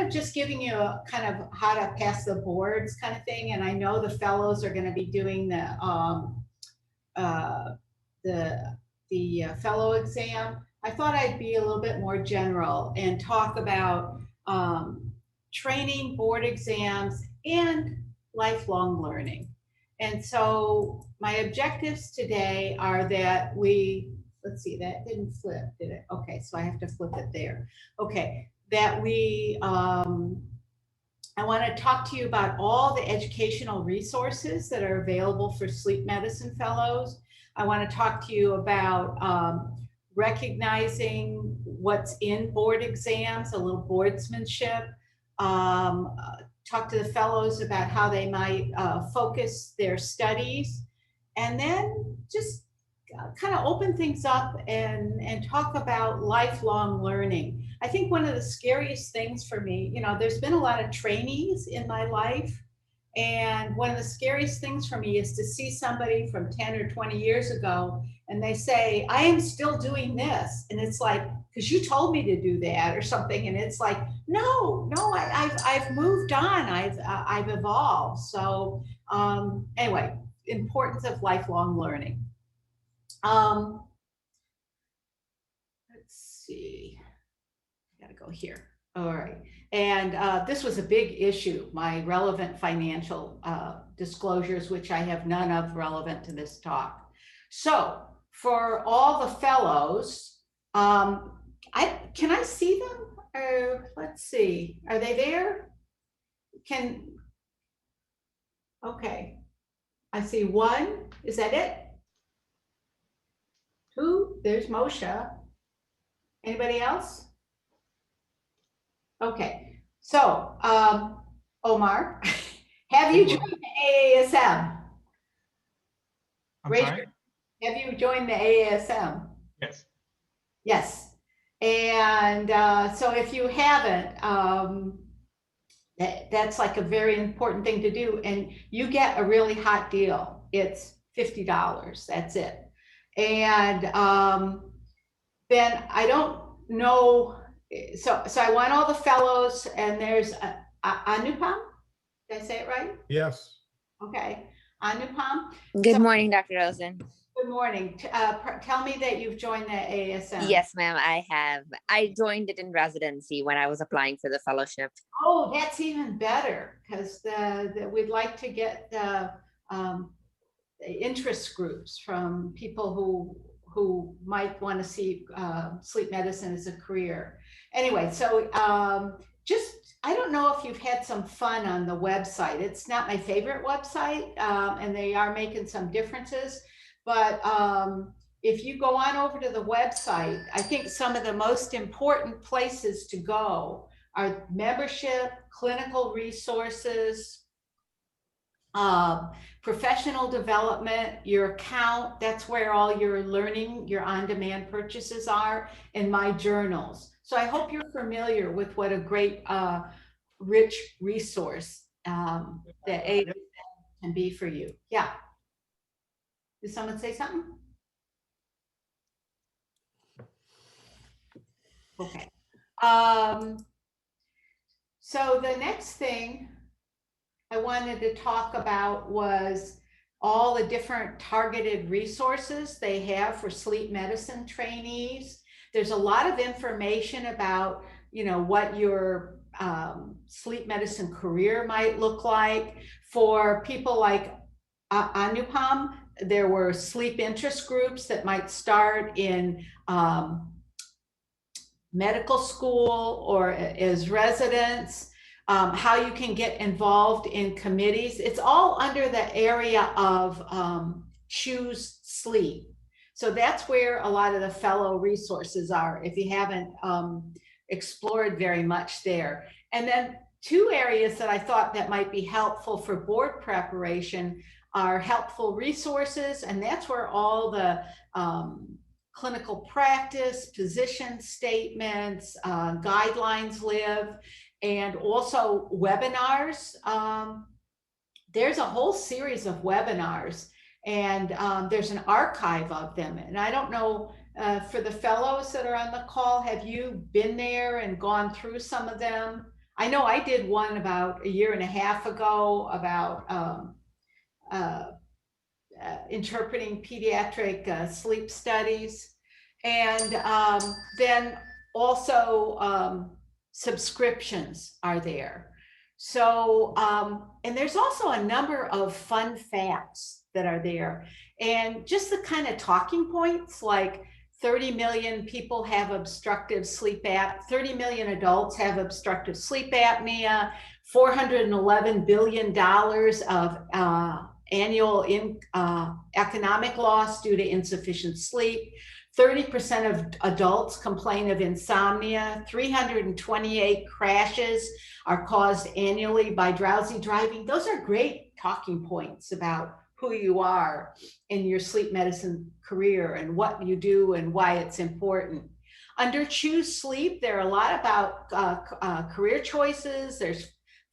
of just giving you a kind of how to pass the boards kind of thing. And I know the fellows are going to be doing uh, the fellow exam. I thought I'd be a little bit more general and talk about training, board exams, and lifelong learning. And so my objectives today are that let's see, that didn't flip, did it? Okay, so I have to flip it there. Okay, that I want to talk to you about all the educational resources that are available for sleep medicine fellows. I want to talk to you about recognizing what's in board exams, a little boardsmanship. Talk to the fellows about how they might focus their studies, and then just kind of open things up and talk about lifelong learning. I think one of the scariest things for me, there's been a lot of trainees in my life, and one of the scariest things for me is to see somebody from 10 or 20 years ago and they say, I am still doing this. And it's like, because you told me to do that or something. And it's like, no, I've moved on. I've evolved. So anyway, importance of lifelong learning. Let's see, I gotta go here. All right. And this was a big issue, my relevant financial disclosures, which I have none of relevant to this talk. So for all the fellows, can I see them? Let's see, are they there? Okay, I see one. Is that it? Two, there's Moshe. Anybody else? Okay, so Omar, have you joined the AASM? I'm sorry? Have you joined the AASM? Yes. Yes. And so if you haven't, that's like a very important thing to do. And you get a really hot deal. It's $50. That's it. And then I don't know. So I want all the fellows, and there's Anupam. Did I say it right? Yes. Okay, Anupam. Good morning, Dr. Rosen. Good morning. Tell me that you've joined the AASM. Yes, ma'am, I have. I joined it in residency when I was applying for the fellowship. Oh, that's even better, because we'd like to get the interest groups from people who might want to see sleep medicine as a career. Anyway, so I don't know if you've had some fun on the website. It's not my favorite website, and they are making some differences. But if you go on over to the website, I think some of the most important places to go are membership, clinical resources, professional development, your account, that's where all your learning, your on-demand purchases are, and my journals. So I hope you're familiar with what a great, rich resource that AASM can be for you. Yeah. Did someone say something? Okay. So the next thing I wanted to talk about was all the different targeted resources they have for sleep medicine trainees. There's a lot of information about, what your sleep medicine career might look like. For people like Anupam, there were sleep interest groups that might start in medical school or as residents. How you can get involved in committees. It's all under the area of choose sleep. So that's where a lot of the fellow resources are, if you haven't explored very much there. And then two areas that I thought that might be helpful for board preparation are helpful resources, and that's where all the clinical practice, position statements, guidelines live. And also webinars. There's a whole series of webinars, and there's an archive of them. And I don't know, for the fellows that are on the call, have you been there and gone through some of them? I know I did one about a year and a half ago about uh, interpreting pediatric sleep studies. And then also subscriptions are there. So, and there's also a number of fun facts that are there. And just the kind of talking points, like 30 million people have obstructive sleep apnea, 30 million adults have obstructive sleep apnea, $411 billion of annual economic loss due to insufficient sleep. 30% of adults complain of insomnia. 328 crashes are caused annually by drowsy driving. Those are great talking points about who you are in your sleep medicine career and what you do and why it's important. Under Choose Sleep, there are a lot about career choices. There's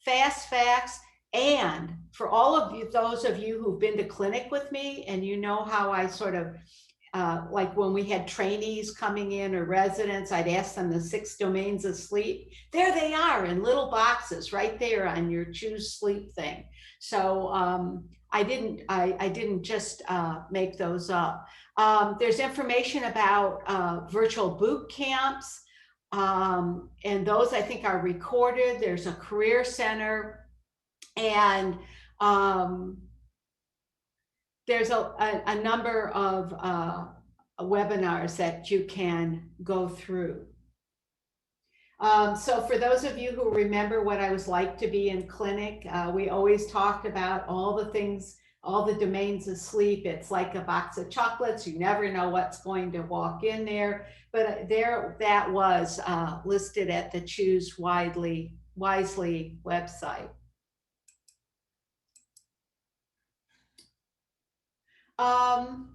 fast facts. And for all of you, those of you who've been to clinic with me and you know how I sort of, like when we had trainees coming in or residents, I'd ask them the 6 domains of sleep. There they are in little boxes right there on your Choose Sleep thing. So I didn't just make those up. There's information about virtual boot camps. And those I think are recorded. There's a career center. And there's a number of webinars that you can go through. So for those of you who remember what I was like to be in clinic, we always talked about all the things, all the domains of sleep. It's like a box of chocolates. You never know what's going to walk in there. But there, that was listed at the Choose Wisely website. I'm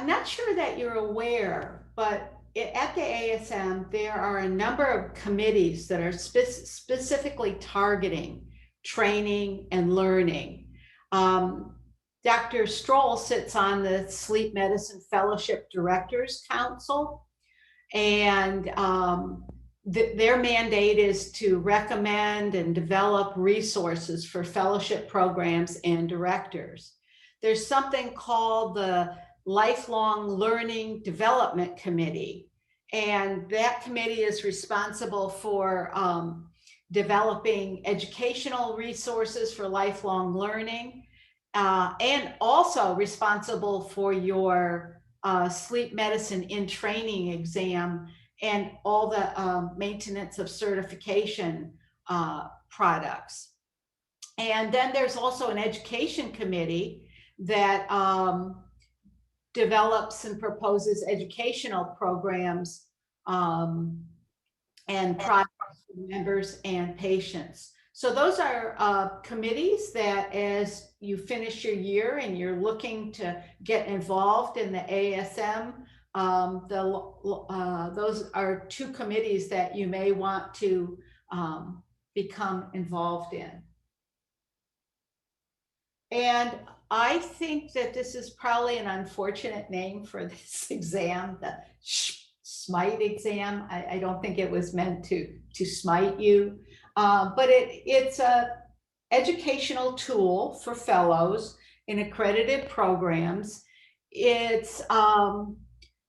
not sure that you're aware, but at the AASM, there are a number of committees that are specifically targeting training and learning. Dr. Stroll sits on the Sleep Medicine Fellowship Directors Council, and their mandate is to recommend and develop resources for fellowship programs and directors. There's something called the Lifelong Learning Development Committee, and that committee is responsible for developing educational resources for lifelong learning, and also responsible for your sleep medicine in training exam and all the maintenance of certification products. And then there's also an education committee that develops and proposes educational programs and projects for members and patients. So those are committees that as you finish your year and you're looking to get involved in the AASM, those are 2 committees that you may want to become involved in. And I think that this is probably an unfortunate name for this exam, the SMITE exam. I don't think it was meant to smite you, but it's a educational tool for fellows in accredited programs. It's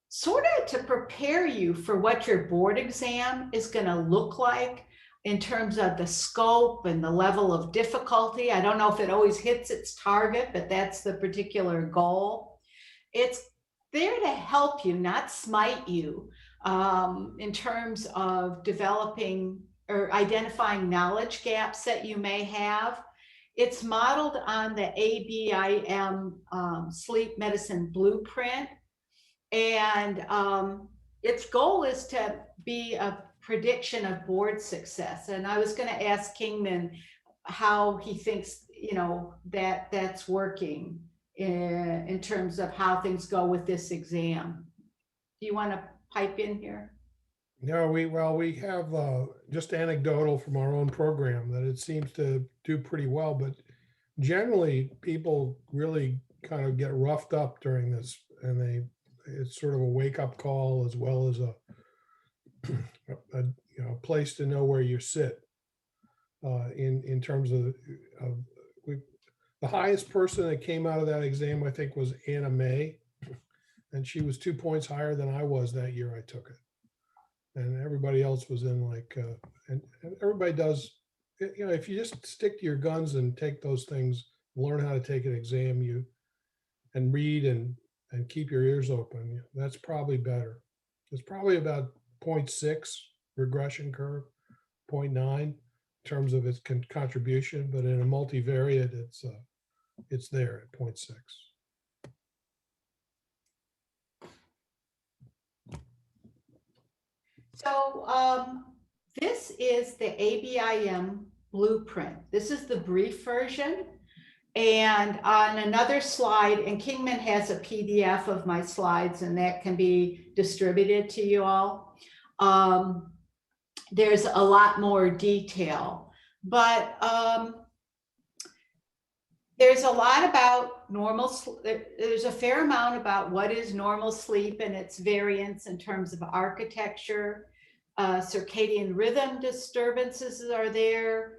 sort of to prepare you for what your board exam is going to look like in terms of the scope and the level of difficulty. I don't know if it always hits its target, but that's the particular goal. It's there to help you, not smite you, in terms of developing or identifying knowledge gaps that you may have. It's modeled on the ABIM sleep medicine blueprint. And its goal is to be a prediction of board success. And I was going to ask Kingman how he thinks, you know, that's working in terms of how things go with this exam. Do you want to pipe in here? No, we have just anecdotal from our own program that it seems to do pretty well, but generally people really kind of get roughed up during this, and it's sort of a wake up call as well as a place to know where you sit in terms of the highest person that came out of that exam, I think, was Anna May, and she was 2 points higher than I was that year I took it. And everybody else was in like, and everybody does, if you just stick to your guns and take those things, learn how to take an exam, and read and keep your ears open, that's probably better. It's probably about 0.6 regression curve, 0.9 in terms of its contribution, but in a multivariate, it's there at 0.6. So this is the ABIM blueprint. This is the brief version. And on another slide, and Kingman has a PDF of my slides, and that can be distributed to you all. There's a lot more detail, but there's a lot about there's a fair amount about what is normal sleep and its variants in terms of architecture. Circadian rhythm disturbances are there.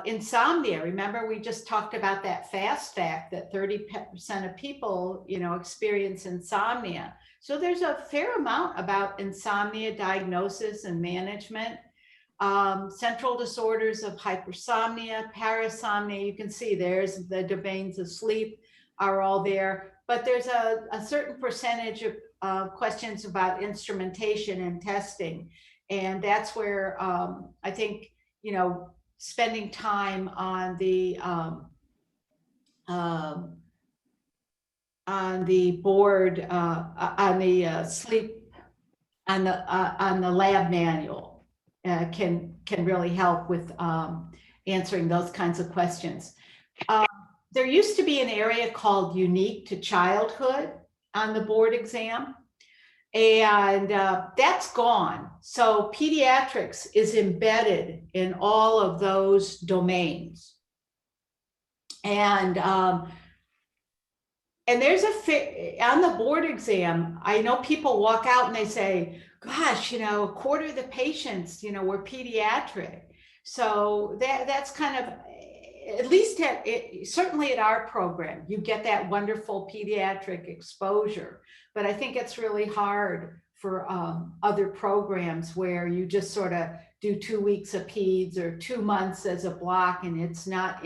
Insomnia, remember we just talked about that fast fact that 30% of people, experience insomnia. So there's a fair amount about insomnia diagnosis and management. Central disorders of hypersomnia, parasomnia, you can see there's the domains of sleep are all there, but there's a certain percentage of questions about instrumentation and testing. And that's where I think, spending time on the board, on the sleep, on the lab manual can really help with answering those kinds of questions. There used to be an area called unique to childhood on the board exam, and that's gone. So pediatrics is embedded in all of those domains. And there's on the board exam, I know people walk out and they say, gosh, a quarter of the patients, were pediatric. So that's kind of, at least certainly at our program, you get that wonderful pediatric exposure. But I think it's really hard for other programs where you just sort of do 2 weeks of peds or 2 months as a block and it's not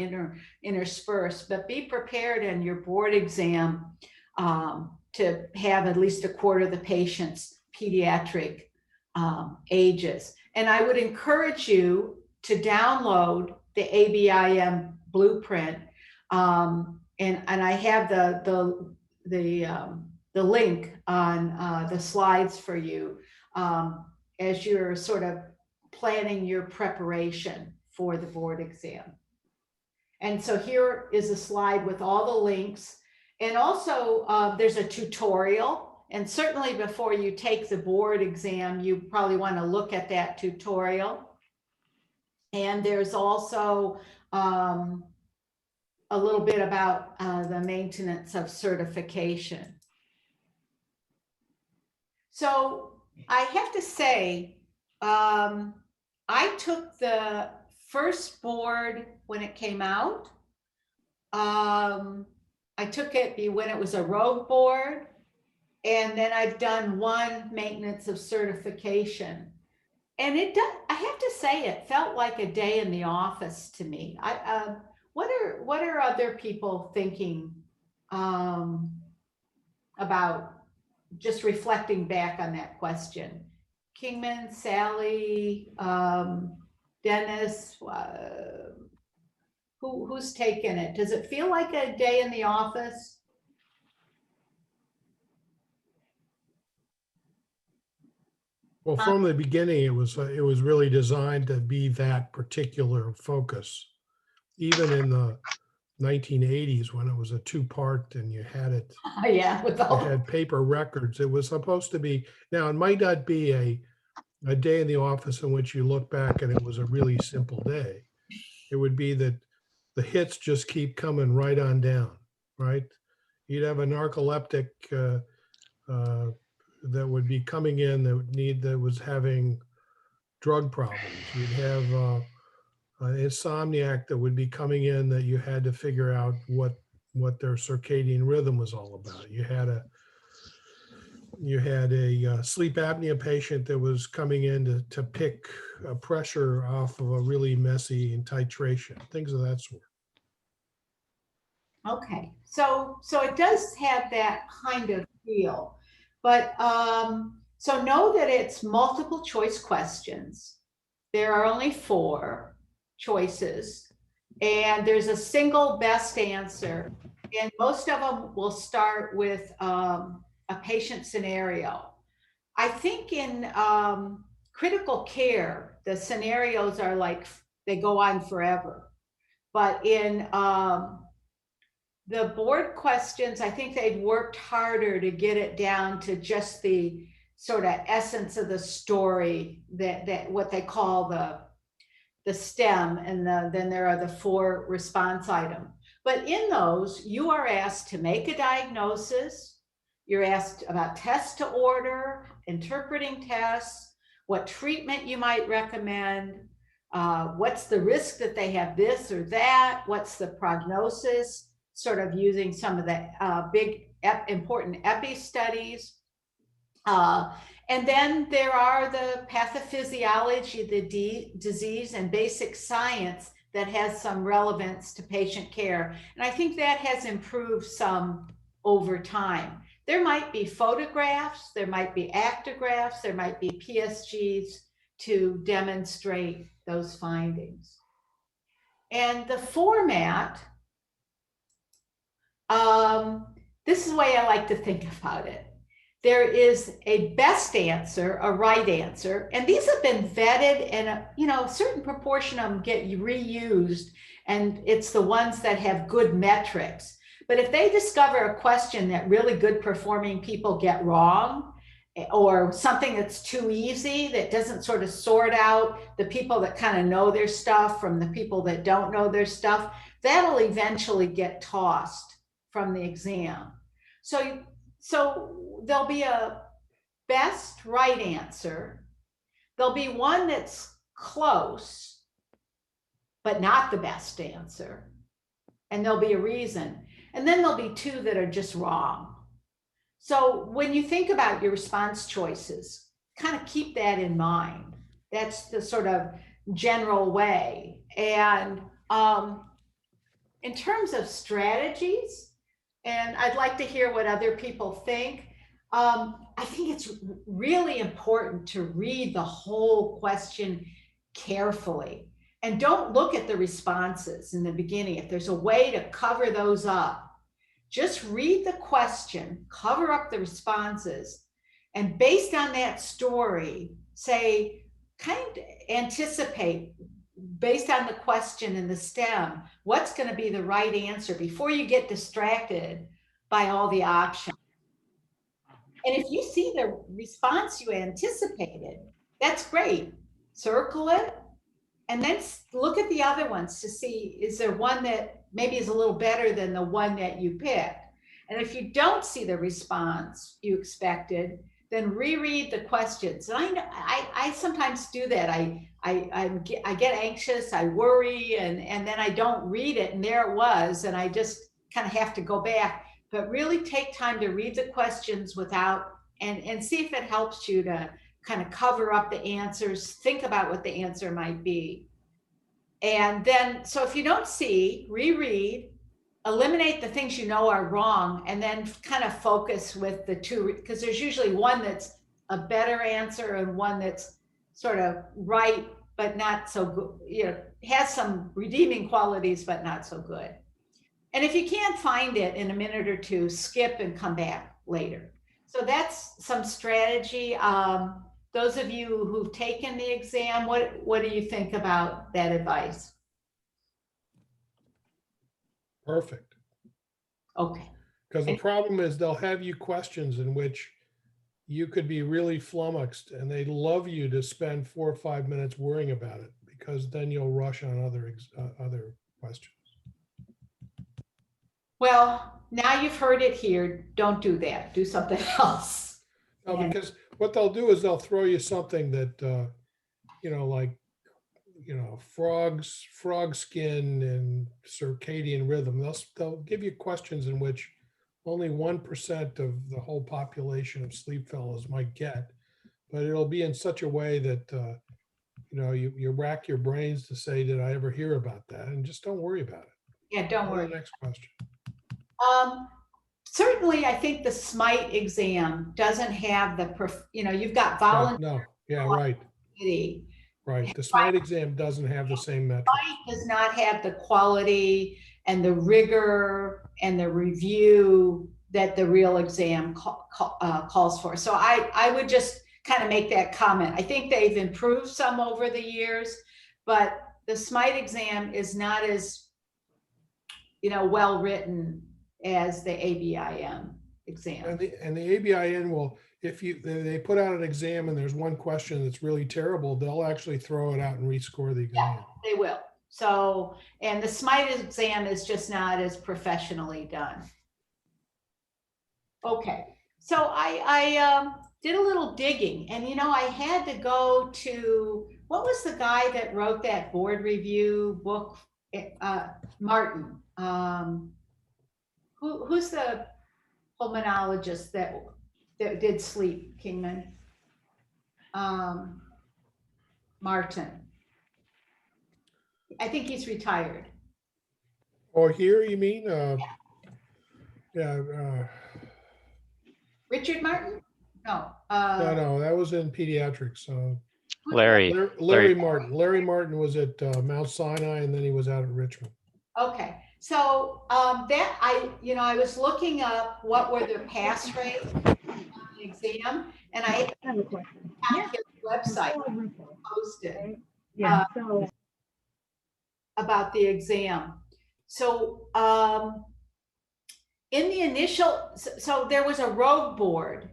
interspersed. But be prepared in your board exam to have at least a quarter of the patients pediatric ages. And I would encourage you to download the ABIM blueprint, and I have the link on the slides for you as you're sort of planning your preparation for the board exam. And so here is a slide with all the links, and also there's a tutorial. And certainly before you take the board exam, you probably want to look at that tutorial. And there's also a little bit about the maintenance of certification. So I have to say, I took the first board when it came out. I took it when it was a rogue board. And then I've done one maintenance of certification. And I have to say, it felt like a day in the office to me. What are other people thinking about just reflecting back on that question? Kingman, Sally, Dennis, who's taken it? Does it feel like a day in the office? Well, from the beginning, it was really designed to be that particular focus. Even in the 1980s, when it was a 2-part and you had it, Yeah, with all you had paper records. It was supposed to be. Now, it might not be a day in the office in which you look back and it was a really simple day. It would be that the hits just keep coming right on down, right? You'd have a narcoleptic that would be coming in that was having drug problems. You'd have an insomniac that would be coming in that you had to figure out what their circadian rhythm was all about. You had a sleep apnea patient that was coming in to pick pressure off of a really messy titration, things of that sort. Okay, so it does have that kind of feel, but so know that it's multiple choice questions. There are only 4 choices, and there's a single best answer, and most of them will start with a patient scenario. I think in critical care, the scenarios are like they go on forever, but in the board questions, I think they've worked harder to get it down to just the sort of essence of the story, that what they call the STEM, and then there are the 4 response items. But in those, you are asked to make a diagnosis. You're asked about tests to order, interpreting tests, what treatment you might recommend, what's the risk that they have this or that, what's the prognosis, sort of using some of the big important epi studies. And then there are the pathophysiology, the disease, and basic science that has some relevance to patient care. And I think that has improved some over time. There might be photographs, there might be actographs, there might be PSGs to demonstrate those findings. And the format, this is the way I like to think about it. There is a best answer, a right answer, and these have been vetted, and a certain proportion of them get reused, and it's the ones that have good metrics. But if they discover a question that really good performing people get wrong, or something that's too easy, that doesn't sort of sort out the people that kind of know their stuff from the people that don't know their stuff, that'll eventually get tossed from the exam. So there'll be a best right answer. There'll be one that's close, but not the best answer. And there'll be a reason. And then there'll be 2 that are just wrong. So when you think about your response choices, kind of keep that in mind. That's the sort of general way. And in terms of strategies, and I'd like to hear what other people think, I think it's really important to read the whole question carefully. And don't look at the responses in the beginning. If there's a way to cover those up, just read the question, cover up the responses, and based on that story, say, kind of anticipate, based on the question and the STEM, what's going to be the right answer before you get distracted by all the options. And if you see the response you anticipated, that's great. Circle it, and then look at the other ones to see, is there one that maybe is a little better than the one that you picked? And if you don't see the response you expected, then reread the questions. And I sometimes do that. I get anxious, I worry, and then I don't read it, and there it was, and I just kind of have to go back. But really take time to read the questions and see if it helps you to kind of cover up the answers, think about what the answer might be. And then, so if you don't see, reread, eliminate the things you know are wrong, and then kind of focus with the 2, because there's usually one that's a better answer and one that's sort of right, but not so good, has some redeeming qualities, but not so good. And if you can't find it in a minute or 2, skip and come back later. So that's some strategy. Those of you who've taken the exam, what do you think about that advice? Perfect. Okay. Because the problem is they'll have you questions in which you could be really flummoxed, and they'd love you to spend 4 or 5 minutes worrying about it, because then you'll rush on other questions. Well, now you've heard it here. Don't do that. Do something else. No, because what they'll do is they'll throw you something that like, frog skin and circadian rhythm. They'll give you questions in which only 1% of the whole population of sleep fellows might get, but it'll be in such a way that, you rack your brains to say, did I ever hear about that? And just don't worry about it. Yeah, don't Go to worry. the next question. Certainly, I think the SMITE exam doesn't have you've got volunteer. No, yeah, right. Right. The SMITE exam doesn't have the same metric. SMITE does not have the quality and the rigor and the review that the real exam calls for. So I would just kind of make that comment. I think they've improved some over the years, but the SMITE exam is not as, well written as the ABIM exam. And the ABIN will, if they put out an exam and there's one question that's really terrible, they'll actually throw it out and rescore the exam. Yeah, they will. So, and the SMITE exam is just not as professionally done. Okay, so I did a little digging, and I had to go to, what was the guy that wrote that board review book? Martin. Who's the pulmonologist that did sleep, Kingman? Martin. I think he's retired. Or here, you mean? Yeah. Richard Martin? No. No, that was in pediatrics. Larry Martin. Larry Martin was at Mount Sinai, and then he was out at Richmond. Okay, so that I was looking up what were their pass rates on the exam, and I have a question. His website posted about the exam. So in the initial, so there was a rogue board,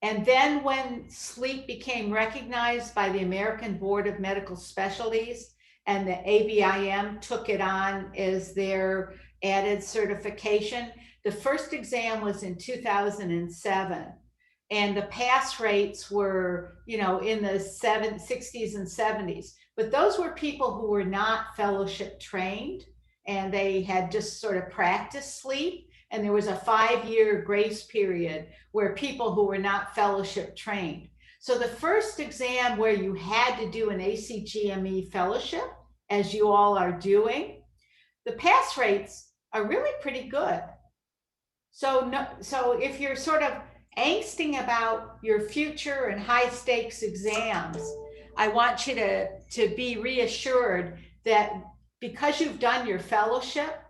and then when sleep became recognized by the American Board of Medical Specialties, and the ABIM took it on as their added certification. The first exam was in 2007, and the pass rates were, in the 60s and 70s. But those were people who were not fellowship trained, and they had just sort of practiced sleep. And there was a 5-year grace period where people who were not fellowship trained. So the first exam where you had to do an ACGME fellowship, as you all are doing, the pass rates are really pretty good. So if you're sort of angsting about your future and high stakes exams, I want you to be reassured that because you've done your fellowship,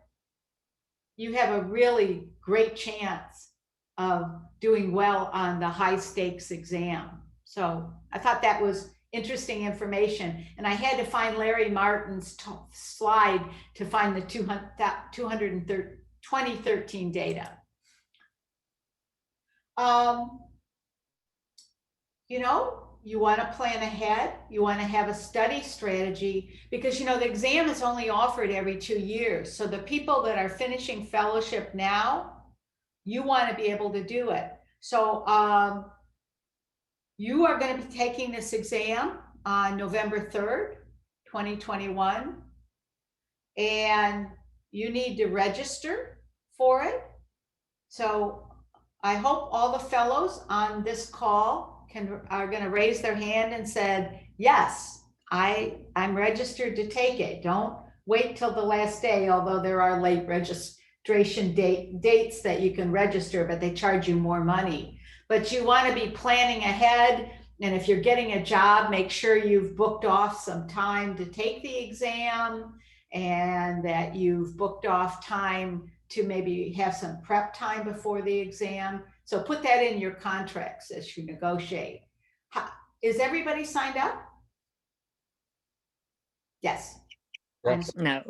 you have a really great chance of doing well on the high stakes exam. So I thought that was interesting information. And I had to find Larry Martin's slide to find the 2013 data. You want to plan ahead. You want to have a study strategy because, the exam is only offered every 2 years. So the people that are finishing fellowship now, you want to be able to do it. So you are going to be taking this exam on November 3rd, 2021, and you need to register for it. So I hope all the fellows on this call are going to raise their hand and said, yes, I'm registered to take it. Don't wait till the last day, although there are late registration dates that you can register, but they charge you more money. But you want to be planning ahead. And if you're getting a job, make sure you've booked off some time to take the exam and that you've booked off time to maybe have some prep time before the exam. So put that in your contracts as you negotiate. Is everybody signed up? Yes. No.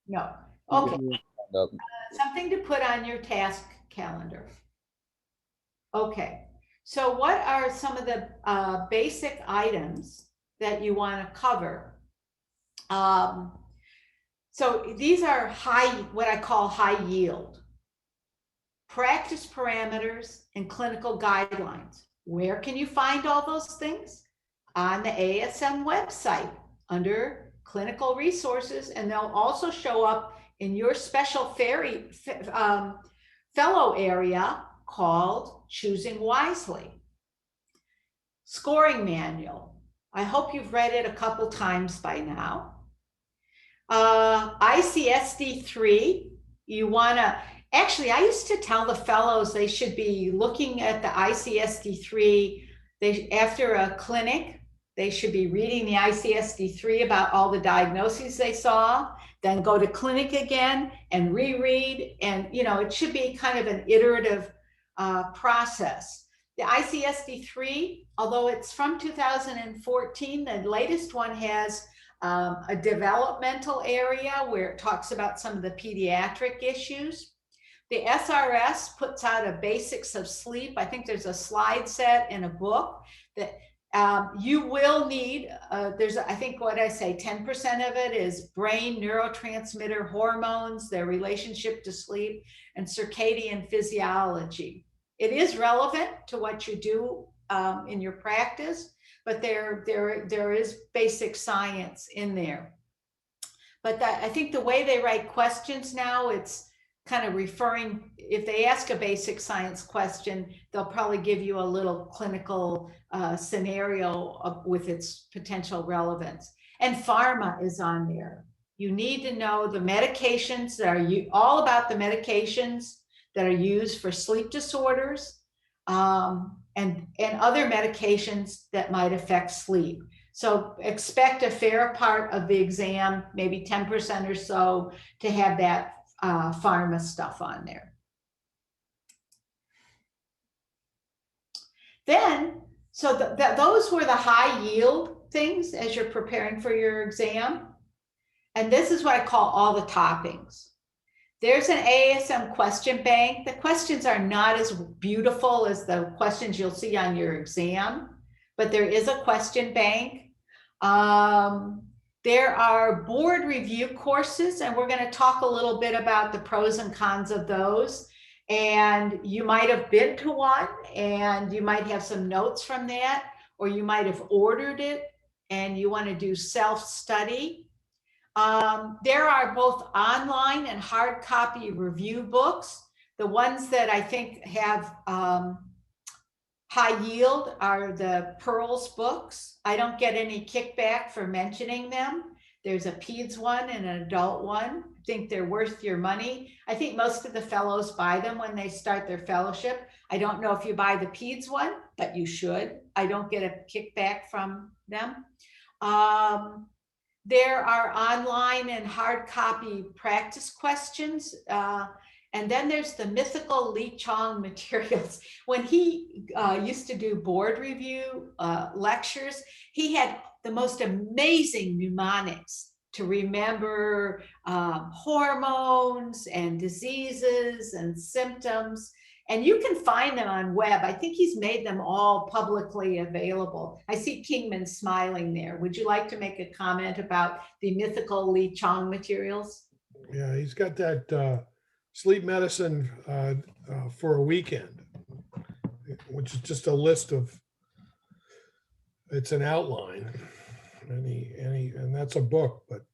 No. Okay. Something to put on your task calendar. Okay. So what are some of the basic items that you want to cover? So these are what I call high yield. Practice parameters and clinical guidelines. Where can you find all those things? on the AASM website under clinical resources, and they'll also show up in your special fellow area called Choosing Wisely. Scoring manual. I hope you've read it a couple times by now. ICSD3, you want to, actually, I used to tell the fellows they should be looking at the ICSD3. After a clinic, they should be reading the ICSD3 about all the diagnoses they saw, then go to clinic again and reread. And, you know, it should be kind of an iterative process. The ICSD3, although it's from 2014, the latest one has a developmental area where it talks about some of the pediatric issues. The SRS puts out a basics of sleep. I think there's a slide set in a book that you will need. There's, I think what I say, 10% of it is brain neurotransmitter hormones, their relationship to sleep, and circadian physiology. It is relevant to what you do in your practice, but there is basic science in there. But I think the way they write questions now, it's kind of referring, if they ask a basic science question, they'll probably give you a little clinical scenario with its potential relevance. And pharma is on there. You need to know the medications that are all about the medications that are used for sleep disorders and other medications that might affect sleep. So expect a fair part of the exam, maybe 10% or so, to have that pharma stuff on there. Then, so those were the high yield things as you're preparing for your exam. And this is what I call all the toppings. There's an AASM question bank. The questions are not as beautiful as the questions you'll see on your exam, but there is a question bank. There are board review courses, and we're going to talk a little bit about the pros and cons of those. And you might have been to one, and you might have some notes from that, or you might have ordered it, and you want to do self-study. There are both online and hard copy review books. The ones that I think have high yield are the Pearls books. I don't get any kickback for mentioning them. There's a peds one and an adult one. I think they're worth your money. I think most of the fellows buy them when they start their fellowship. I don't know if you buy the peds one, but you should. I don't get a kickback from them. There are online and hard copy practice questions. And then there's the mythical Lee Chong materials. When he used to do board review lectures, he had the most amazing mnemonics to remember hormones and diseases and symptoms. And you can find them on web. I think he's made them all publicly available. I see Kingman smiling there. Would you like to make a comment about the mythical Lee Chong materials? Yeah, he's got that sleep medicine for a weekend, which is just a list of, it's an outline, and that's a book. But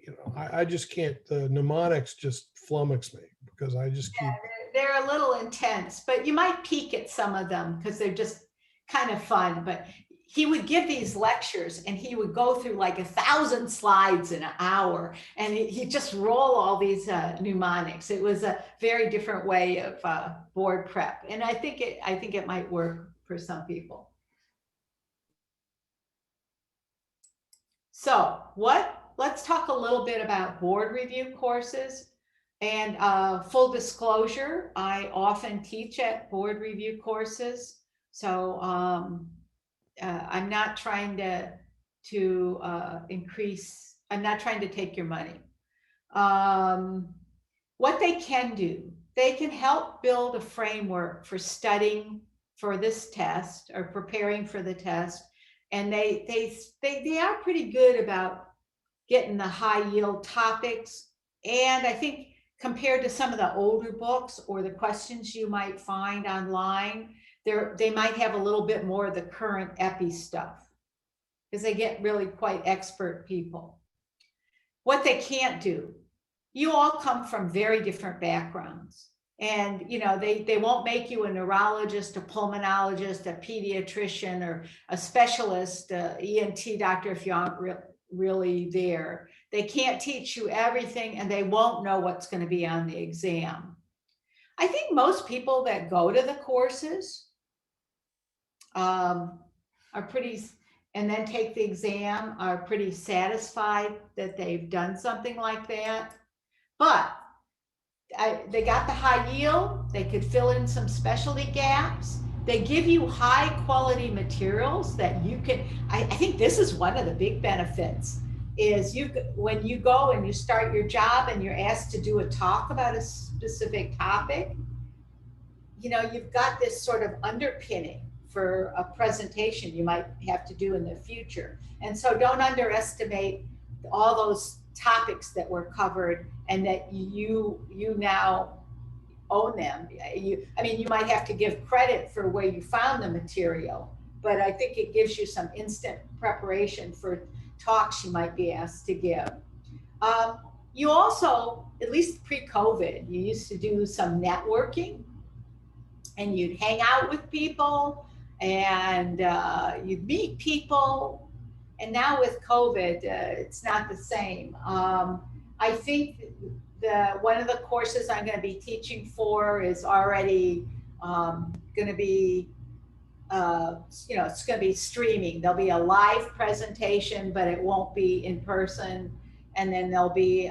you know, I just can't. The mnemonics just flummox me because I just keep. They're a little intense, but you might peek at some of them because they're just kind of fun. But he would give these lectures and he would go through like 1,000 slides in an hour, and he'd just roll all these mnemonics. It was a very different way of board prep, and I think it might work for some people. So let's talk a little bit about board review courses. And full disclosure, I often teach at board review courses. So I'm not trying to increase, I'm not trying to take your money. What they can do, they can help build a framework for studying for this test or preparing for the test. And they are pretty good about getting the high yield topics. And I think compared to some of the older books or the questions you might find online, they might have a little bit more of the current epi stuff. because they get really quite expert people. What they can't do, you all come from very different backgrounds. And you know, they won't make you a neurologist, a pulmonologist, a pediatrician, or a specialist, ENT doctor if you aren't really there. They can't teach you everything, and they won't know what's going to be on the exam. I think most people that go to the courses are pretty, and then take the exam, are pretty satisfied that they've done something like that. But they got the high yield, they could fill in some specialty gaps. They give you high quality materials that you can, I think this is one of the big benefits, is when you go and you start your job and you're asked to do a talk about a specific topic, you know, you've got this sort of underpinning for a presentation you might have to do in the future. And so don't underestimate all those topics that were covered and that you now own them. I mean, you might have to give credit for where you found the material, but I think it gives you some instant preparation for talks you might be asked to give. You also, at least pre-COVID, you used to do some networking, and you'd hang out with people, and you'd meet people. And now with COVID, it's not the same. I think one of the courses I'm going to be teaching for is already going to be, you know, it's going to be streaming. There'll be a live presentation, but it won't be in person. And then there'll be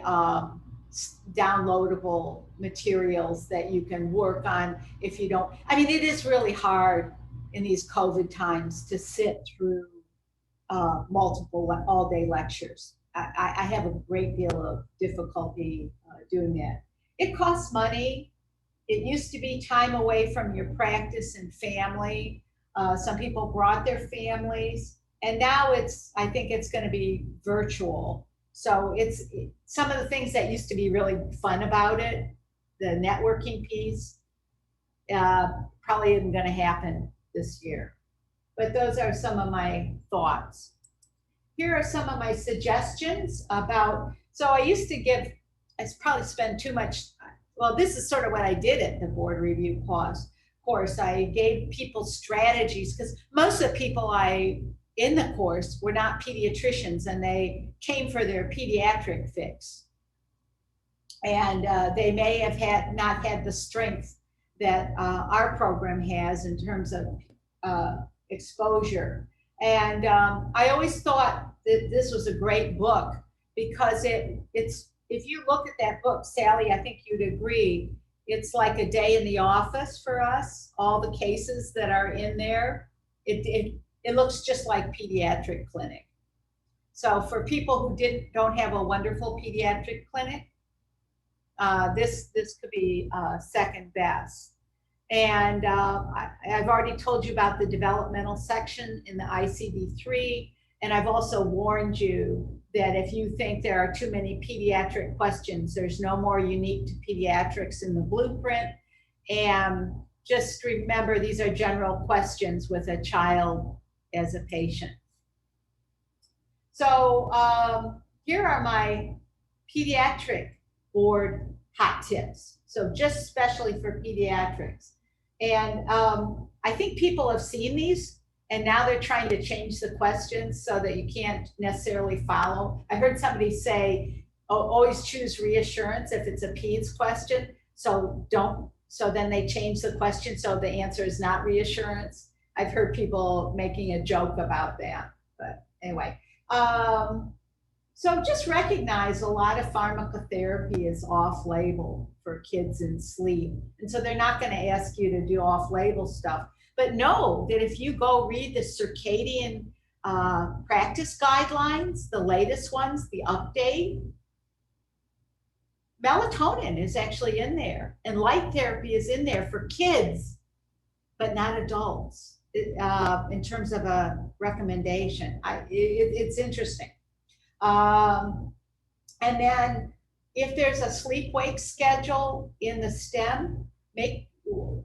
downloadable materials that you can work on if you don't. I mean, it is really hard in these COVID times to sit through multiple all-day lectures. I have a great deal of difficulty doing that. It costs money. It used to be time away from your practice and family. Some people brought their families, and now I think it's going to be virtual. So it's some of the things that used to be really fun about it, the networking piece, probably isn't going to happen this year. But those are some of my thoughts. Here are some of my suggestions about, so I used to give, I probably spend too much, well, this is sort of what I did at the board review course. I gave people strategies, because most of the people in the course were not pediatricians, and they came for their pediatric fix. And they may have not had the strength that our program has in terms of exposure. And I always thought that this was a great book, because it's, if you look at that book, Sally, I think you'd agree, it's like a day in the office for us, all the cases that are in there. It looks just like pediatric clinic. So for people who don't have a wonderful pediatric clinic, this could be second best. And I've already told you about the developmental section in the ICD-3. And I've also warned you that if you think there are too many pediatric questions, there's no more unique to pediatrics in the blueprint. And just remember, these are general questions with a child as a patient. So here are my pediatric board hot tips. So just especially for pediatrics. And I think people have seen these, and now they're trying to change the questions so that you can't necessarily follow. I heard somebody say, oh, always choose reassurance if it's a peds question. So then they change the question so the answer is not reassurance. I've heard people making a joke about that, but anyway. So just recognize a lot of pharmacotherapy is off-label for kids in sleep. And so they're not going to ask you to do off-label stuff. But know that if you go read the circadian practice guidelines, the latest ones, the update, melatonin is actually in there. And light therapy is in there for kids, but not adults in terms of a recommendation. It's interesting. And then if there's a sleep-wake schedule in the STEM,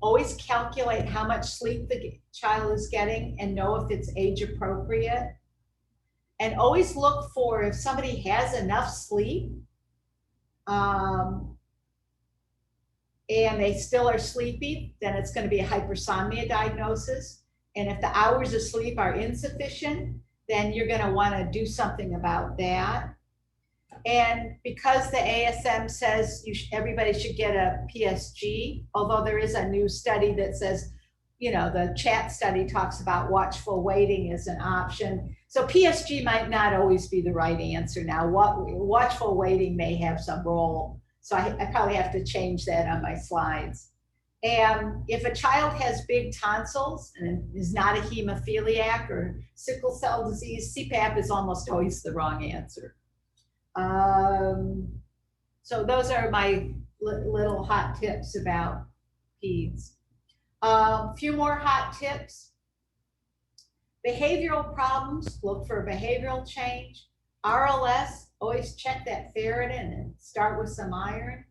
always calculate how much sleep the child is getting and know if it's age appropriate. And always look for if somebody has enough sleep and they still are sleepy, then it's going to be a hypersomnia diagnosis. And if the hours of sleep are insufficient, then you're going to want to do something about that. And because the ASM says everybody should get a PSG, although there is a new study that says, you know, the chat study talks about watchful waiting as an option. So PSG might not always be the right answer now. Watchful waiting may have some role. So I probably have to change that on my slides. And if a child has big tonsils and is not a hemophiliac or sickle cell disease, CPAP is almost always the wrong answer. So those are my little hot tips about peds. A few more hot tips. Behavioral problems, look for behavioral change. RLS, always check that ferritin and start with some iron.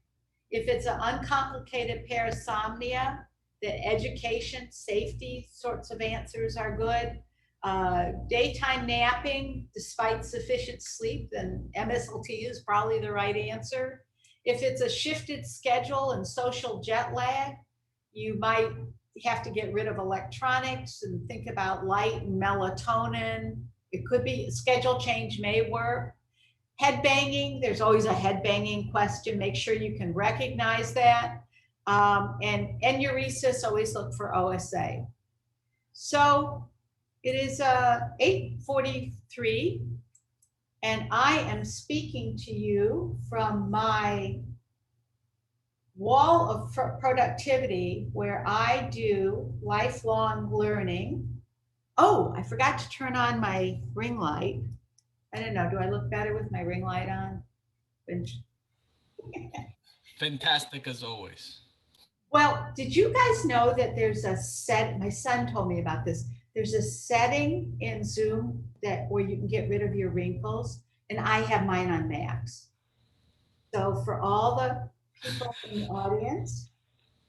If it's an uncomplicated parasomnia, the education, safety sorts of answers are good. Daytime napping, despite sufficient sleep, then MSLT is probably the right answer. If it's a shifted schedule and social jet lag, you might have to get rid of electronics and think about light and melatonin. It could be schedule change may work. Head banging, there's always a head banging question. Make sure you can recognize that. And enuresis, always look for OSA. So it is 8:43, and I am speaking to you from my wall of productivity where I do lifelong learning. Oh, I forgot to turn on my ring light. I don't know, do I look better with my ring light on? Fantastic as always. Well, did you guys know that there's a my son told me about this. There's a setting in Zoom where you can get rid of your wrinkles, and I have mine on max. So for all the people in the audience,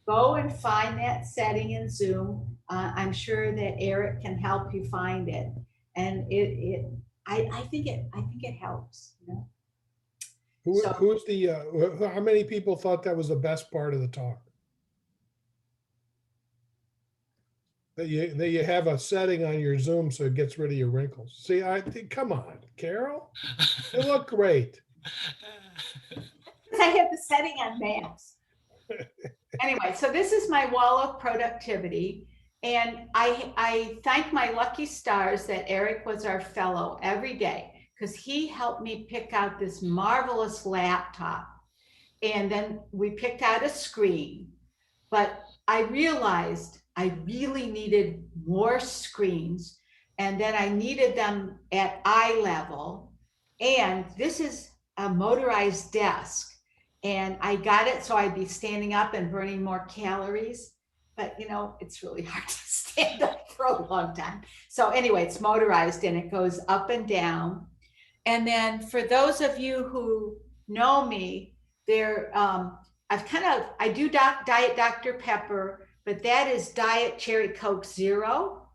go and find that setting in Zoom. I'm sure that Eric can help you find it, and I think it helps. You know? Who's the how many people thought that was the best part of the talk? That you have a setting on your Zoom so it gets rid of your wrinkles. See, I think, come on, Carol, you look great. I have the setting on max. Anyway, so this is my wall of productivity. And I thank my lucky stars that Eric was our fellow every day, because he helped me pick out this marvelous laptop. And then we picked out a screen. But I realized I really needed more screens, and then I needed them at eye level. And this is a motorized desk. And I got it so I'd be standing up and burning more calories. But you know, it's really hard to stand up for a long time. So anyway, it's motorized and it goes up and down. And then for those of you who know me, I do Diet Dr. Pepper, but that is Diet Cherry Coke Zero.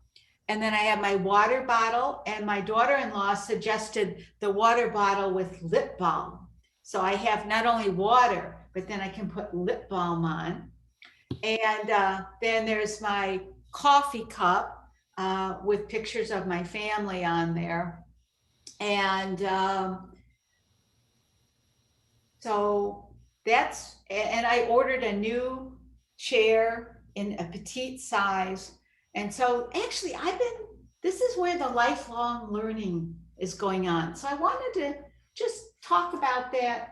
And then I have my water bottle, and my daughter-in-law suggested the water bottle with lip balm. So I have not only water, but then I can put lip balm on. And then there's my coffee cup with pictures of my family on there. And so that's, and I ordered a new chair in a petite size. And so actually this is where the lifelong learning is going on. So I wanted to just talk about that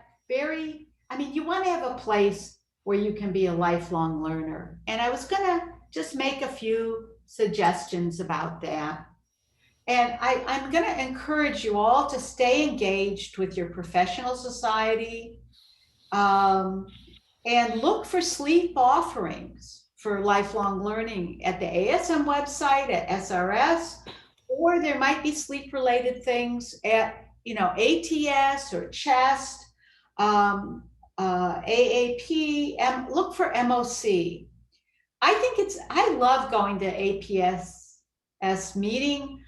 you want to have a place where you can be a lifelong learner. And I was going to just make a few suggestions about that. And I'm going to encourage you all to stay engaged with your professional society and look for sleep offerings for lifelong learning at the ASM website, at SRS, or there might be sleep-related things at ATS or CHEST, AAP, look for MOC. I love going to APS meeting.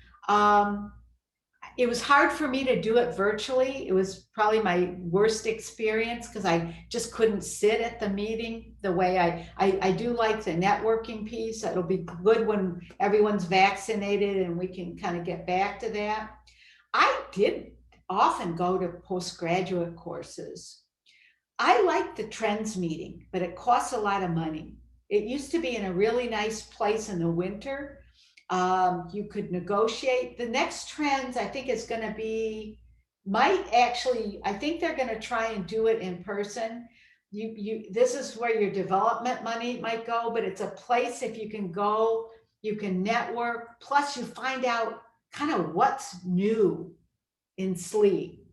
It was hard for me to do it virtually. It was probably my worst experience because I just couldn't sit at the meeting the way I do like the networking piece. It'll be good when everyone's vaccinated and we can kind of get back to that. I did often go to postgraduate courses. I like the trends meeting, but it costs a lot of money. It used to be in a really nice place in the winter. You could negotiate. The next trends, I think, is going to be, might actually, I think they're going to try and do it in person. This is where your development money might go, but it's a place if you can go, you can network. Plus, you find out kind of what's new in sleep.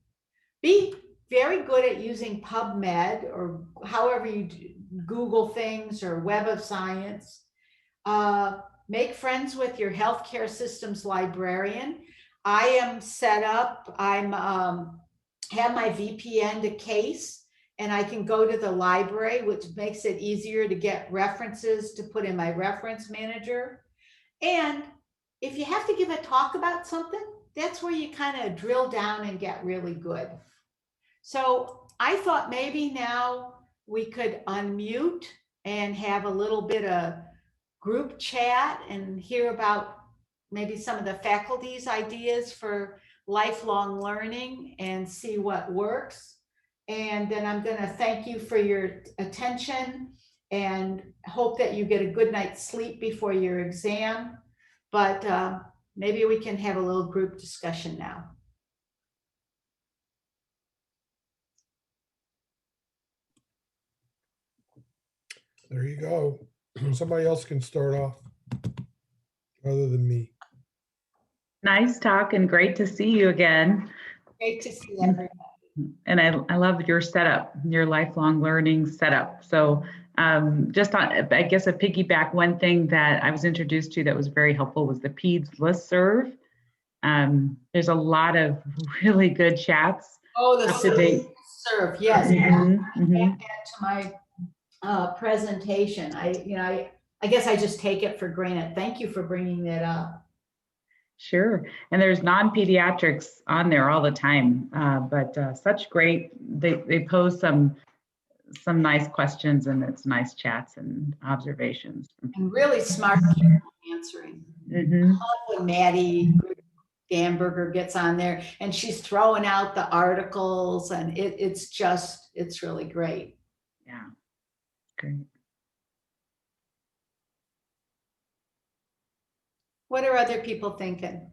Be very good at using PubMed or however you Google things or Web of Science. Make friends with your healthcare systems librarian. I am set up. I'm have my VPN to Case, and I can go to the library, which makes it easier to get references to put in my reference manager. And if you have to give a talk about something, that's where you kind of drill down and get really good. So I thought maybe now we could unmute and have a little bit of group chat and hear about maybe some of the faculty's ideas for lifelong learning and see what works. And then I'm going to thank you for your attention and hope that you get a good night's sleep before your exam. But maybe we can have a little group discussion now. There you go. Somebody else can start off other than me. Nice talk and great to see you again. Great to see everyone. And I love your setup, your lifelong learning setup. So just on, I guess, a piggyback, one thing that I was introduced to that was very helpful was the PEDS listserv. There's a lot of really good chats. Oh, the listserv, yes. Mm-hmm. Add that to my presentation. I guess I just take it for granted. Thank you for bringing that up. Sure. And there's non-pediatrics on there all the time, but such great, they pose some nice questions, and it's nice chats and observations. And really smart people answering. Mm-hmm. When Maddie Gamberger gets on there and she's throwing out the articles, and it's really great. Yeah, great. What are other people thinking?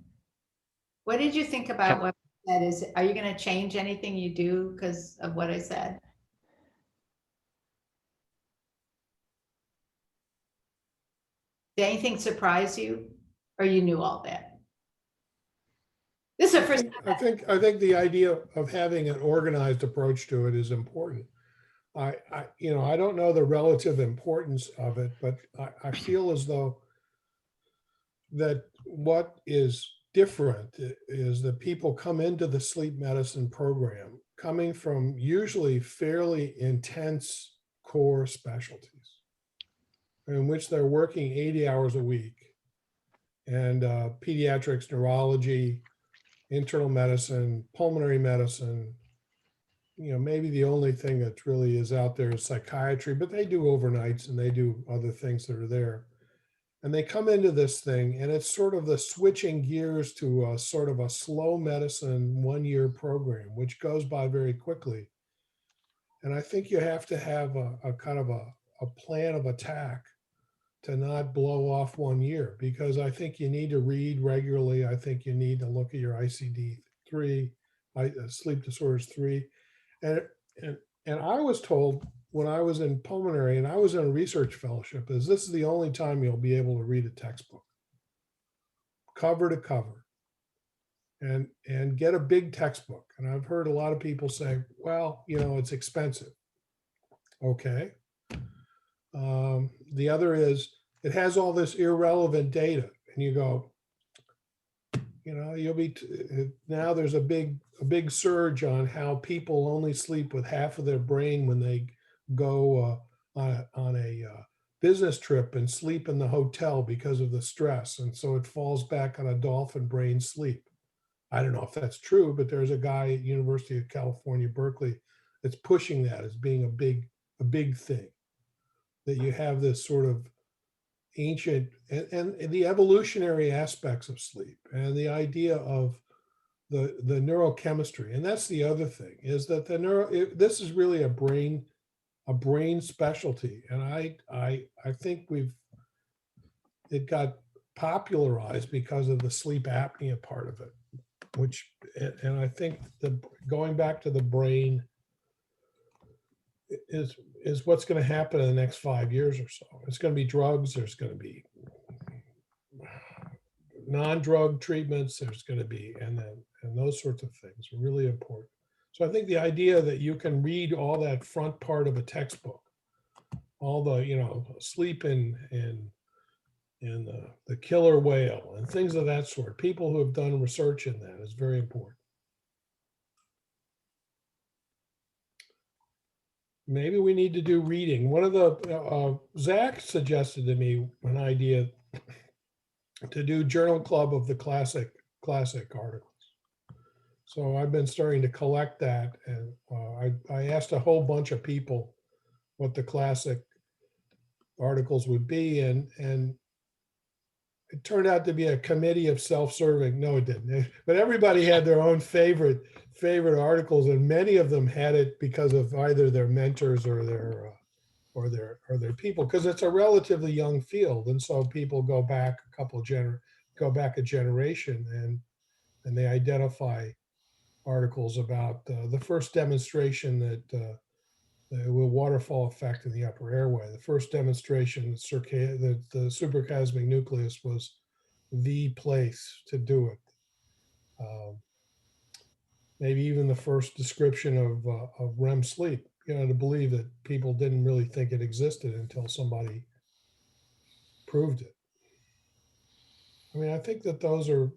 What did you think about what I said? Are you going to change anything you do because of what I said? Did anything surprise you, or you knew all that? This is the first time. I think the idea of having an organized approach to it is important. I don't know the relative importance of it, but I feel as though that what is different is that people come into the sleep medicine program coming from usually fairly intense core specialties in which they're working 80 hours a week, and pediatrics, neurology, internal medicine, pulmonary medicine. Maybe the only thing that really is out there is psychiatry, but they do overnights and they do other things that are there. And they come into this thing, and it's sort of the switching gears to a sort of a slow medicine 1-year program, which goes by very quickly. And I think you have to have a kind of a plan of attack to not blow off 1 year, because I think you need to read regularly. I think you need to look at your ICD-3, sleep disorders 3. And I was told when I was in pulmonary and I was in a research fellowship, is this is the only time you'll be able to read a textbook cover to cover and get a big textbook. And I've heard a lot of people say, well, it's expensive. Okay. The other is it has all this irrelevant data, and you go, you'll be now there's a big surge on how people only sleep with half of their brain when they go on a business trip and sleep in the hotel because of the stress, and so it falls back on a dolphin brain sleep. I don't know if that's true, but there's a guy at University of California, Berkeley, that's pushing that as being a big thing. That you have this sort of ancient and the evolutionary aspects of sleep and the idea of the neurochemistry. And that's the other thing, is that this is really a brain specialty. And I think it got popularized because of the sleep apnea part of it, which, and I think going back to the brain is what's going to happen in the next 5 years or so. It's going to be drugs. There's going to be non-drug treatments. There's going to be, and those sorts of things are really important. So I think the idea that you can read all that front part of a textbook, all the, sleep in the killer whale and things of that sort, people who have done research in that is very important. Maybe we need to do reading. One of the, Zach suggested to me an idea to do journal club of the classic articles. So I've been starting to collect that. And I asked a whole bunch of people what the classic articles would be. And it turned out to be a committee of self-serving. No, it didn't. But everybody had their own favorite articles, and many of them had it because of either their mentors or their people, because it's a relatively young field, and so people go back a generation, and they identify articles about the first demonstration that the waterfall effect in the upper airway. The first demonstration that the suprachiasmatic nucleus was the place to do it. Maybe even the first description of REM sleep, to believe that people didn't really think it existed until somebody proved it. I mean, I think that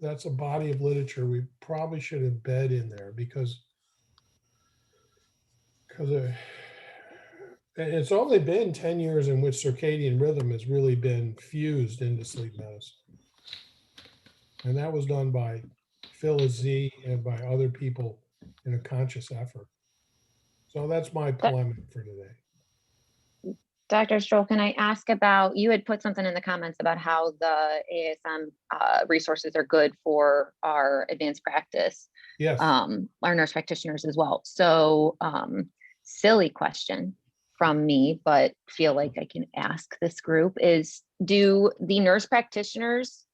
that's a body of literature we probably should embed in there because and it's only been 10 years in which circadian rhythm has really been fused into sleep medicine. And that was done by Phyllis Z and by other people in a conscious effort. So that's my polemic for today. Dr. Stroll, can I ask about, you had put something in the comments about how the AASM resources are good for our advanced practice, Yes. our nurse practitioners as well. So silly question from me, but feel like I can ask this group is, do the nurse practitioners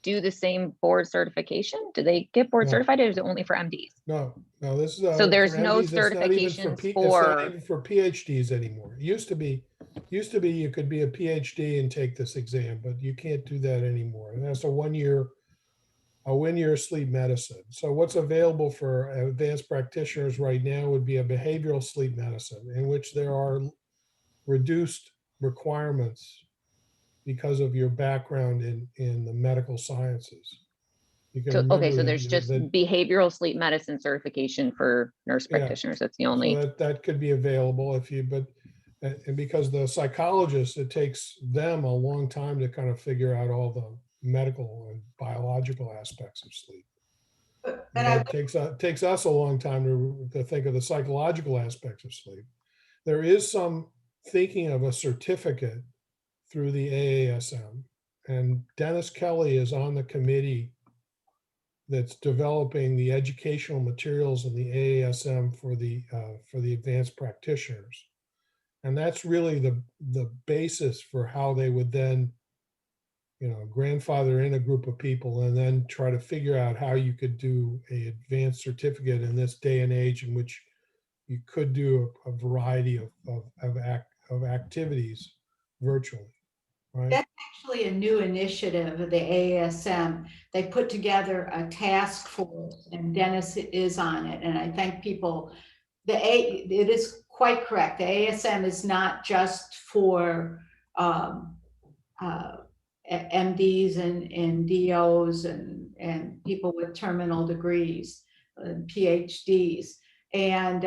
do the same board certification? Do they get board certified, or is it only for MDs? No, this is so there's no MDs, certifications it's not even for PhDs anymore. It used to be you could be a PhD and take this exam, but you can't do that anymore. And that's a one-year sleep medicine. So what's available for advanced practitioners right now would be a behavioral sleep medicine, in which there are reduced requirements because of your background in the medical sciences. You can okay, so there's just behavioral sleep medicine certification for nurse practitioners. That's the only. So that could be available and because the psychologists, it takes them a long time to kind of figure out all the medical and biological aspects of sleep. But it takes us a long time to think of the psychological aspects of sleep. There is some thinking of a certificate through the AASM, and Dennis Kelly is on the committee that's developing the educational materials in the AASM for the advanced practitioners. And that's really the basis for how they would then, grandfather in a group of people and then try to figure out how you could do an advanced certificate in this day and age in which you could do a variety of activities virtually. Right? That's actually a new initiative of the AASM. They put together a task force, and Dennis is on it. And I thank people. It is quite correct. The AASM is not just for MDs and DOs and people with terminal degrees, PhDs. And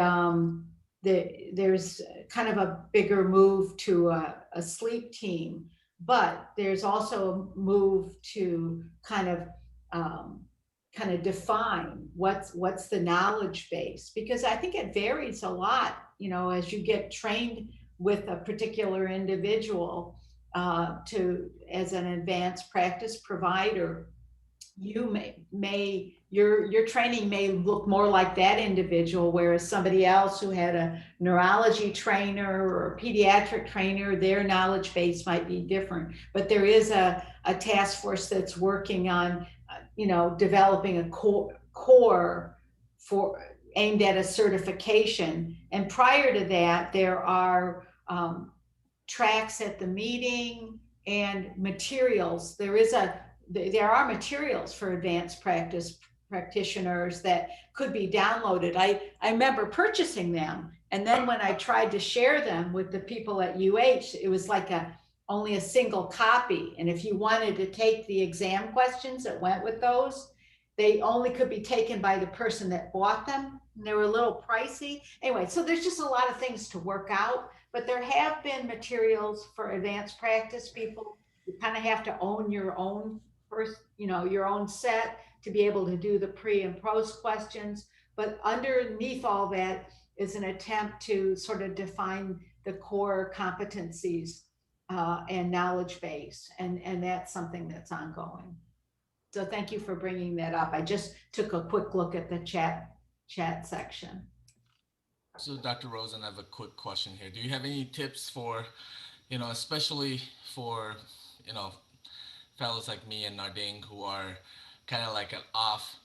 there's kind of a bigger move to a sleep team, but there's also a move to kind of kind of define what's the knowledge base, because I think it varies a lot, you know, as you get trained with a particular individual as an advanced practice provider. You your training may look more like that individual, whereas somebody else who had a neurology trainer or a pediatric trainer, their knowledge base might be different. But there is a task force that's working on, you know, developing a core for aimed at a certification. And prior to that, there are tracks at the meeting and materials. There are materials for advanced practice practitioners that could be downloaded. I remember purchasing them. And then when I tried to share them with the people at UH, it was like only a single copy. And if you wanted to take the exam questions that went with those, they only could be taken by the person that bought them. And they were a little pricey. Anyway, so there's just a lot of things to work out, but there have been materials for advanced practice people. You kind of have to own your own first, you know, your own set to be able to do the pre and post questions. But underneath all that is an attempt to sort of define the core competencies and knowledge base. And that's something that's ongoing. So thank you for bringing that up. I just took a quick look at the chat section. So Dr. Rosen, I have a quick question here. Do you have any tips for, you know, especially for, you know, fellows like me and Narding who are kind of like off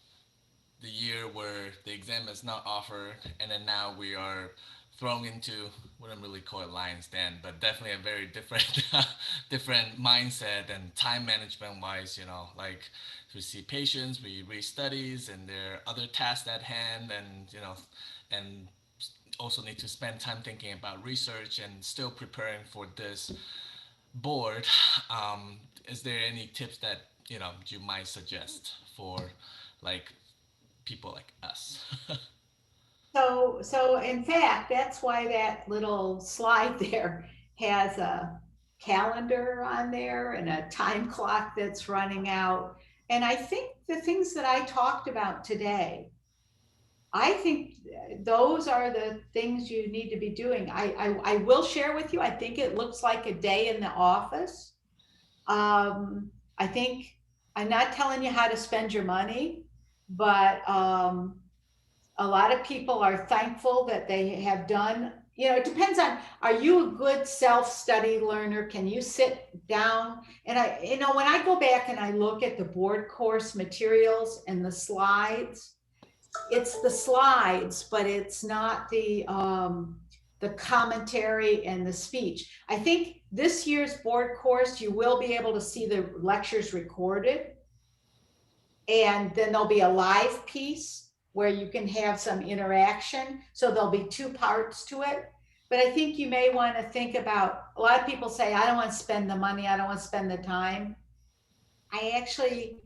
the year where the exam is not offered, and then now we are thrown into, wouldn't really call it lion's den, but definitely a very different different mindset and time management wise, you know, like we see patients, we read studies, and there are other tasks at hand, and, you know, and also need to spend time thinking about research and still preparing for this board. Is there any tips that, you know, you might suggest for like people like us? So in fact, that's why that little slide there has a calendar on there and a time clock that's running out. And I think the things that I talked about today, I think those are the things you need to be doing. I will share with you, I think it looks like a day in the office. I think I'm not telling you how to spend your money, but a lot of people are thankful that they have done, you know, it depends on, are you a good self-study learner? Can you sit down? And I, you know, when I go back and I look at the board course materials and the slides, it's the slides, but it's not the commentary and the speech. I think this year's board course, you will be able to see the lectures recorded, and then there'll be a live piece where you can have some interaction. So there'll be two parts to it. But I think you may want to think about, a lot of people say, I don't want to spend the money, I don't want to spend the time. I actually,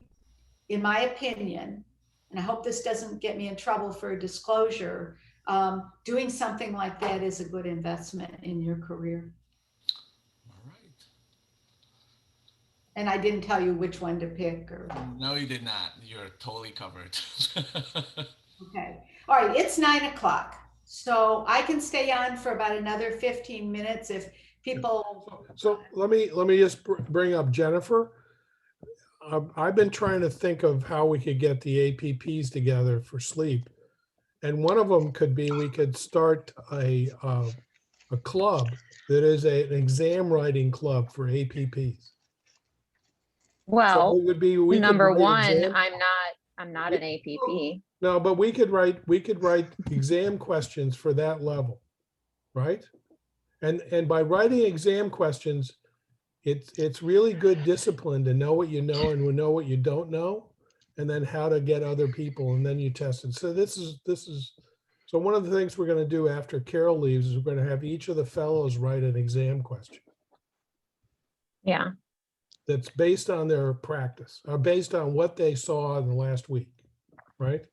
in my opinion, and I hope this doesn't get me in trouble for disclosure, doing something like that is a good investment in your career. All right. And I didn't tell you which one to pick, or. No, you did not. You're totally covered. Okay. All right. It's 9 o'clock. So I can stay on for about another 15 minutes if people. So let me just bring up Jennifer. I've been trying to think of how we could get the APPs together for sleep. And one of them could be, we could start a club that is an exam writing club for APPs. Well, So it would be, we could number write one, exam- I'm not an APP. No, but we could write exam questions for that level, right? And by writing exam questions, it's really good discipline to know what you know and know what you don't know, and then how to get other people, and then you test it. So this is so one of the things we're going to do after Carol leaves is we're going to have each of the fellows write an exam question. Yeah. That's based on their practice, or based on what they saw in the last week, right?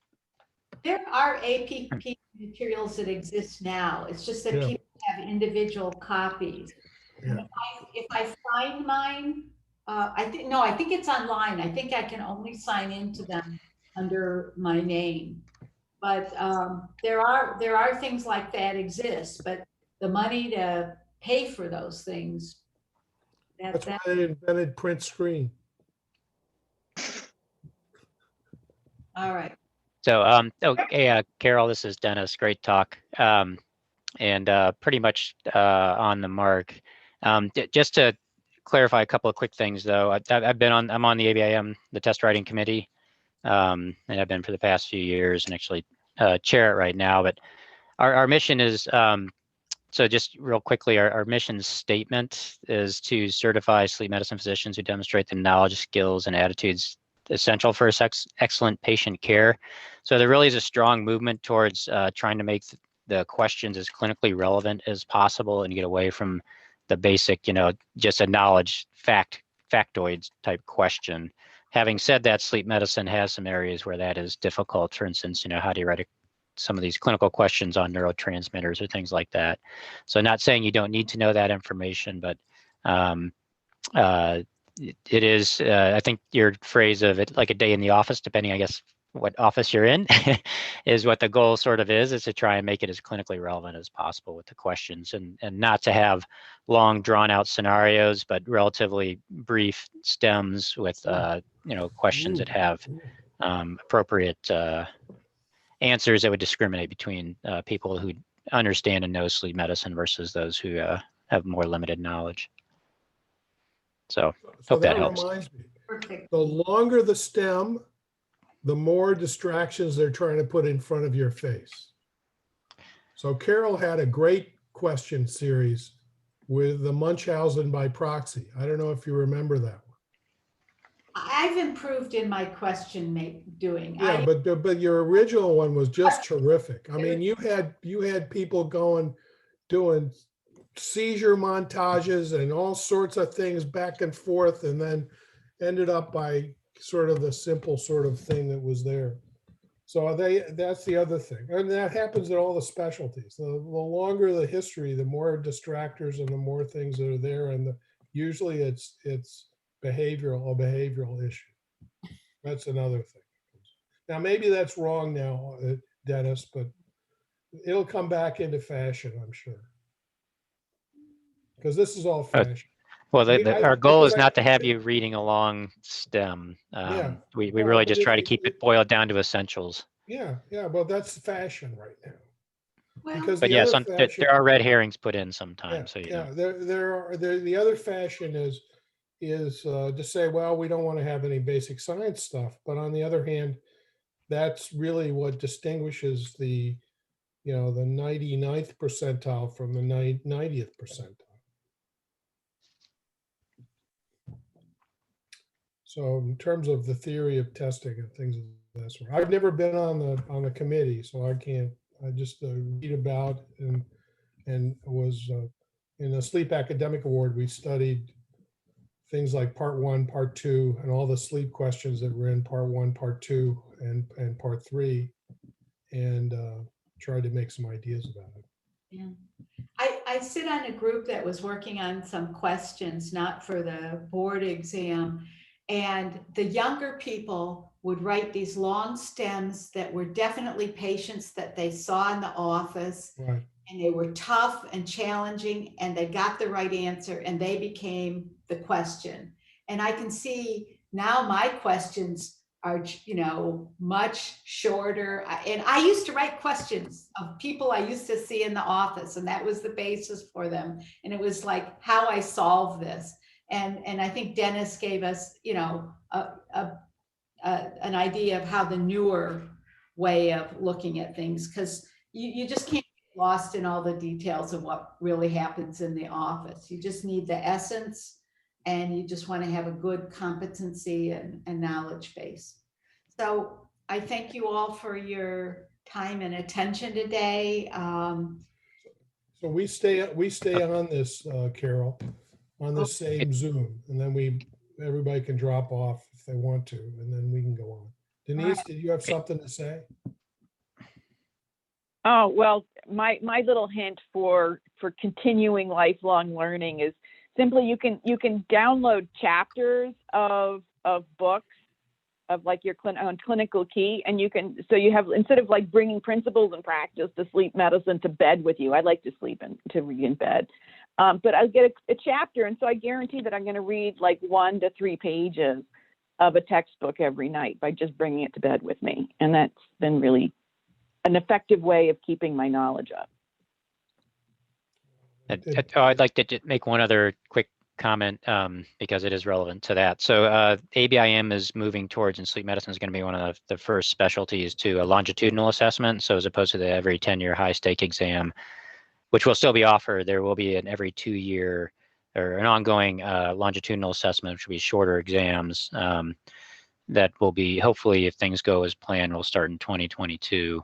There are APP materials that exist now. It's just that people have individual copies. Yeah. If I find mine, I think it's online. I think I can only sign into them under my name. But there are things like that exist, but the money to pay for those things, That's why that they invented print screen. all right. So, hey, Carol, this is Dennis. Great talk. And pretty much on the mark. Just to clarify a couple of quick things, though. I'm on the ABIM, the test writing committee, and I've been for the past few years, and actually chair it right now. But our mission is, so just real quickly, our mission statement is to certify sleep medicine physicians who demonstrate the knowledge, skills, and attitudes essential for excellent patient care. So there really is a strong movement towards trying to make the questions as clinically relevant as possible and get away from the basic, just a knowledge factoids type question. Having said that, sleep medicine has some areas where that is difficult. For instance, how do you write some of these clinical questions on neurotransmitters or things like that. So not saying you don't need to know that information, but it is, I think your phrase of it like a day in the office, depending, I guess, what office you're in, is what the goal sort of is to try and make it as clinically relevant as possible with the questions and not to have long drawn out scenarios, but relatively brief stems with, questions that have appropriate answers that would discriminate between people who understand and know sleep medicine versus those who have more limited knowledge. So hope that helps. Reminds me, Perfect. the longer the stem, the more distractions they're trying to put in front of your face. So Carol had a great question series with the Munchausen by proxy. I don't know if you remember that one. I've improved in my question doing. Yeah, but your original one was just terrific. I mean, you had people doing seizure montages and all sorts of things back and forth, and then ended up by sort of the simple sort of thing that was there. So that's the other thing. And that happens in all the specialties. The longer the history, the more distractors and the more things that are there. And usually it's a behavioral issue. That's another thing. Now, maybe that's wrong now, Dennis, but it'll come back into fashion, I'm sure. Because this is all fashion. Well, our goal is not to have you reading a long stem. We really just try to keep it boiled down to essentials. Yeah, well, that's fashion right now. Well, But yeah, there are red herrings put in sometimes. The other fashion is to say, well, we don't want to have any basic science stuff. But on the other hand, that's really what distinguishes the 99th percentile from the 90th percentile. So in terms of the theory of testing and things of that sort, I've never been on the committee, so I can't. I just read about and was in the Sleep Academic Award. We studied things like part 1, part 2, and all the sleep questions that were in part 1, part 2, and part 3, and tried to make some ideas about it. Yeah. I sit on a group that was working on some questions, not for the board exam. And the younger people would write these long stems that were definitely patients that they saw in the office. Right. And they were tough and challenging, and they got the right answer, and they became the question. And I can see now my questions are, much shorter. And I used to write questions of people I used to see in the office, and that was the basis for them. And it was like how I solve this. And I think Dennis gave us, an idea of how the newer way of looking at things, because you just can't get lost in all the details of what really happens in the office. You just need the essence, and you just want to have a good competency and knowledge base. So I thank you all for your time and attention today. So we stay on this, Carol, on the same Zoom, and then everybody can drop off if they want to, and then we can go on. Denise, did you have something to say? Oh, well, my little hint for continuing lifelong learning is simply you can download chapters of books of like your clinical key, and you can, so you have, instead of like bringing principles and practice to sleep medicine to bed with you, I like to read in bed, but I'll get a chapter, and so I guarantee that I'm going to read like 1 to 3 pages of a textbook every night by just bringing it to bed with me, and that's been really an effective way of keeping my knowledge up. I'd like to make one other quick comment because it is relevant to that. So ABIM is moving towards, and sleep medicine is going to be one of the first specialties to a longitudinal assessment. So as opposed to the every 10-year high stake exam, which will still be offered, there will be an every 2-year or an ongoing longitudinal assessment, which will be shorter exams that will be, hopefully, if things go as planned, will start in 2022.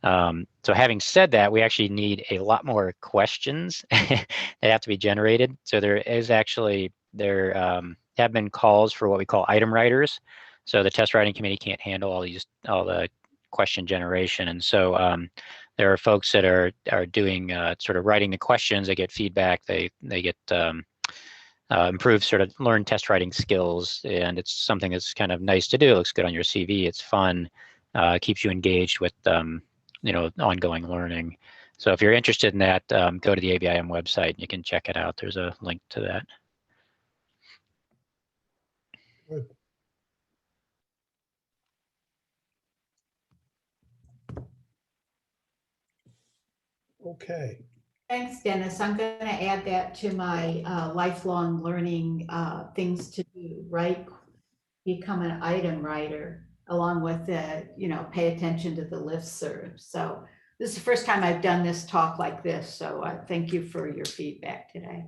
So having said that, we actually need a lot more questions that have to be generated. So there have been calls for what we call item writers. So the test writing committee can't handle all the question generation. And so there are folks that are doing sort of writing the questions. They get feedback. They get improved sort of learn test writing skills. And it's something that's kind of nice to do. It looks good on your CV. It's fun. Keeps you engaged with ongoing learning. So if you're interested in that, go to the ABIM website and you can check it out. There's a link to that. Good. Okay. Thanks, Dennis. I'm going to add that to my lifelong learning things to do, right? Become an item writer along with the, pay attention to the listserv. So this is the first time I've done this talk like this. So thank you for your feedback today.